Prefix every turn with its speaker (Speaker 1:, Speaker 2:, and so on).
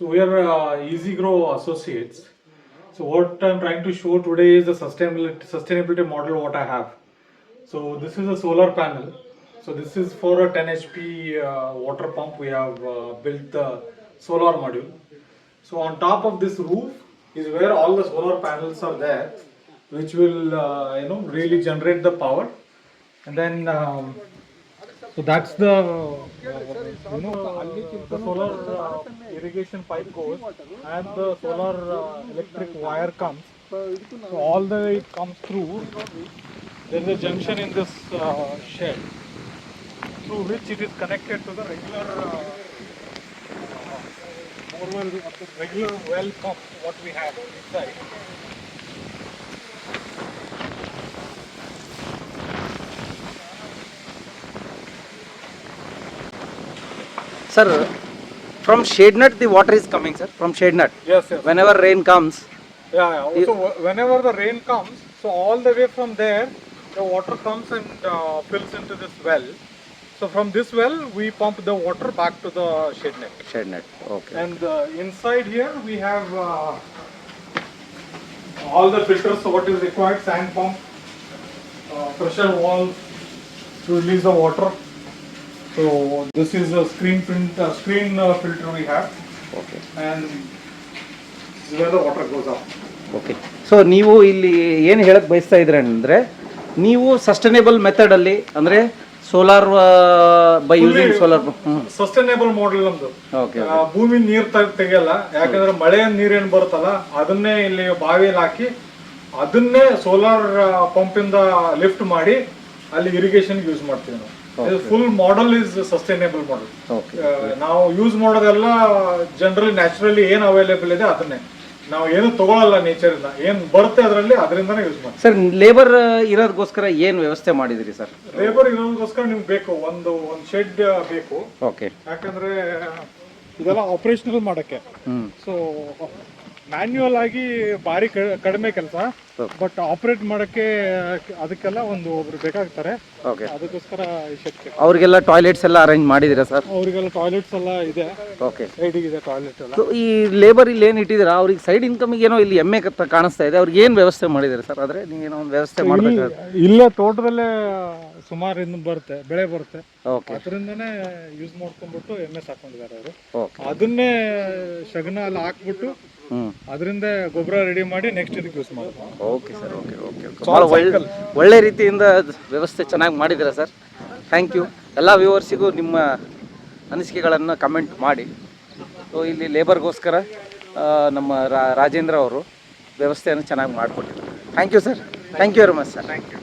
Speaker 1: So we are Easy Grow Associates. So what I'm trying to show today is the sustainability model what I have. So this is a solar panel. So this is for a 10 HP water pump. We have built the solar module. So on top of this roof is where all the solar panels are there, which will really generate the power. And then so that's the solar irrigation pipe goes and the solar electric wire comes. So all the way it comes through. There is a junction in this shed through which it is connected to the regular regular well pump what we have inside.
Speaker 2: Sir, from shade nut the water is coming, sir. From shade nut.
Speaker 1: Yes, yes.
Speaker 2: Whenever rain comes.
Speaker 1: Yeah. So whenever the rain comes, so all the way from there, the water comes and fills into this well. So from this well, we pump the water back to the shade net.
Speaker 2: Shade net. Okay.
Speaker 1: And inside here, we have all the filters. So what is required: sand pump, pressure valve to release the water. So this is a screen filter we have.
Speaker 2: Okay.
Speaker 1: And this is where the water goes up.
Speaker 2: Okay. So ನೀವು ಇಲ್ಲಿ ಏನು ಹೇಳಕ್ಕೆ ಬಯಸ್ತಾ ಇದ್ದೀರ ಅಂದರೆ, ನೀವು sustainable ಮೆಥಡಲ್ಲಿ ಅಂದರೆ solar by using solar
Speaker 1: sustainable model ನಮ್ದು.
Speaker 2: ಓಕೆ.
Speaker 1: ಭೂಮಿ ನೀರ್ ತೆಗಿಯಲ್ಲ, ಯಾಕಂದ್ರೆ ಮಳೆಯ ನೀರೇನ್ ಬರುತ್ತಲ್ಲ ಅದನ್ನೇ ಇಲ್ಲಿ ಬಾವಿಯಲ್ಲಿ ಹಾಕಿ ಅದನ್ನೇ ಸೋಲಾರ್ ಪಂಪ್ ಇಂದ ಲಿಫ್ಟ್ ಮಾಡಿ ಅಲ್ಲಿ ಇರಿಗೇಷನ್ ಯೂಸ್ ಮಾಡ್ತೀವಿ ನಾವು. Full model is sustainable model. ನಾವು ಯೂಸ್ ಮಾಡೋದೆಲ್ಲ ಜನರಲಿ ನ್ಯಾಚುರಲಿ ಏನ್ ಅವೈಲೇಬಲ್ ಇದೆ ಅದನ್ನೇ, ನಾವು ಏನು ತಗೊಳ್ಳಲ್ಲ ನೇಚರ್ ಇಂದ, ಏನ್ ಬರುತ್ತೆ ಅದರಲ್ಲಿ ಅದರಿಂದನೇ ಯೂಸ್ ಮಾಡ್ತೀವಿ.
Speaker 2: ಸರ್, ಲೇಬರ್ ಇರೋದಕ್ಕೋಸ್ಕರ ಏನು ವ್ಯವಸ್ಥೆ ಮಾಡಿದಿರಿ ಸರ್?
Speaker 1: ಲೇಬರ್ ಇರೋದಕ್ಕೋಸ್ಕರ ನಿಮ್ಗೆ ಬೇಕು ಒಂದು ಶೆಡ್ ಬೇಕು.
Speaker 2: ಓಕೆ.
Speaker 1: ಯಾಕಂದ್ರೆ ಇದೆಲ್ಲ ಆಪರೇಷನಲ್ ಮಾಡಕ್ಕೆ. ಸೊ ಮ್ಯಾನ್ಯುಯಲ್ ಆಗಿ ಭಾರಿ ಕಡಿಮೆ ಕೆಲಸ, ಬಟ್ ಆಪರೇಟ್ ಮಾಡಕ್ಕೆ ಅದಕ್ಕೆಲ್ಲ ಒಬ್ರು ಬೇಕಾಗ್ತಾರೆ. ಅದಕ್ಕೋಸ್ಕರ
Speaker 2: ಅವ್ರಿಗೆಲ್ಲ ಟಾಯ್ಲೆಟ್ಸ್ ಎಲ್ಲ ಅರೇಂಜ್ ಮಾಡಿದಿರಾ ಸರ್?
Speaker 1: ಅವರಿಗೆಲ್ಲ ಟಾಯ್ಲೆಟ್ಸ್ ಎಲ್ಲ ಇದೆ.
Speaker 2: ಓಕೆ.
Speaker 1: ಸೈಡಿಗೆ ಇದೆ ಟಾಯ್ಲೆಟ್ ಎಲ್ಲ.
Speaker 2: ಈ ಲೇಬರ್ ಇಲ್ಲಿ ಏನು ಇಟ್ಟಿದ್ದೀರಾ, ಅವ್ರಿಗೆ ಸೈಡ್ ಇನ್ಕಮಿಗೆ ಏನೋ ಇಲ್ಲಿ ಎಮ್ಮೆ ಕಾಣಿಸ್ತಾ ಇದೆ, ಅವ್ರಿಗೆ ಏನು ವ್ಯವಸ್ಥೆ ಮಾಡಿದಿರಾ ಸರ್? ಆದ್ರೆ ನೀವೇನೋ ಒಂದು ವ್ಯವಸ್ಥೆ ಮಾಡಬೇಕು.
Speaker 1: ಇಲ್ಲೇ ತೋಟದಲ್ಲೇ ಸುಮಾರು ಬರುತ್ತೆ, ಬೆಳೆ ಬರುತ್ತೆ. ಅದರಿಂದನೇ ಯೂಸ್ ಮಾಡ್ಕೊಂಡ್ಬಿಟ್ಟು ಎಮ್ಮೆ ಸಾಕೊಂಡಿದ್ದಾರೆ ಅವರು. ಅದನ್ನೇ ಶಗನ ಎಲ್ಲ ಹಾಕ್ಬಿಟ್ಟು ಅದರಿಂದ ಗೊಬ್ಬರ ರೆಡಿ ಮಾಡಿ ನೆಕ್ಸ್ಟ್ ಇದಕ್ಕೆ ಯೂಸ್ ಮಾಡ್ತಾರೆ.
Speaker 2: Okay sir. Okay okay okay. ಭಾಳ ಒಳ್ಳೆ ರೀತಿಯಿಂದ ವ್ಯವಸ್ಥೆ ಚೆನ್ನಾಗಿ ಮಾಡಿದ್ದೀರಾ ಸರ್. Thank you. ಎಲ್ಲ ವ್ಯೂವರ್ಸಿಗೂ ನಿಮ್ಮ ಅನಿಸಿಕೆಗಳನ್ನು ಕಮೆಂಟ್ ಮಾಡಿ. ಸೊ ಇಲ್ಲಿ ಲೇಬರ್ಗೋಸ್ಕರ ನಮ್ಮ ರಾಜೇಂದ್ರ ಅವರು ವ್ಯವಸ್ಥೆಯನ್ನು ಚೆನ್ನಾಗಿ ಮಾಡಿಕೊಟ್ಟಿದ್ದಾರೆ. Thank you sir. Thank you very much sir.
Speaker 1: Thank you.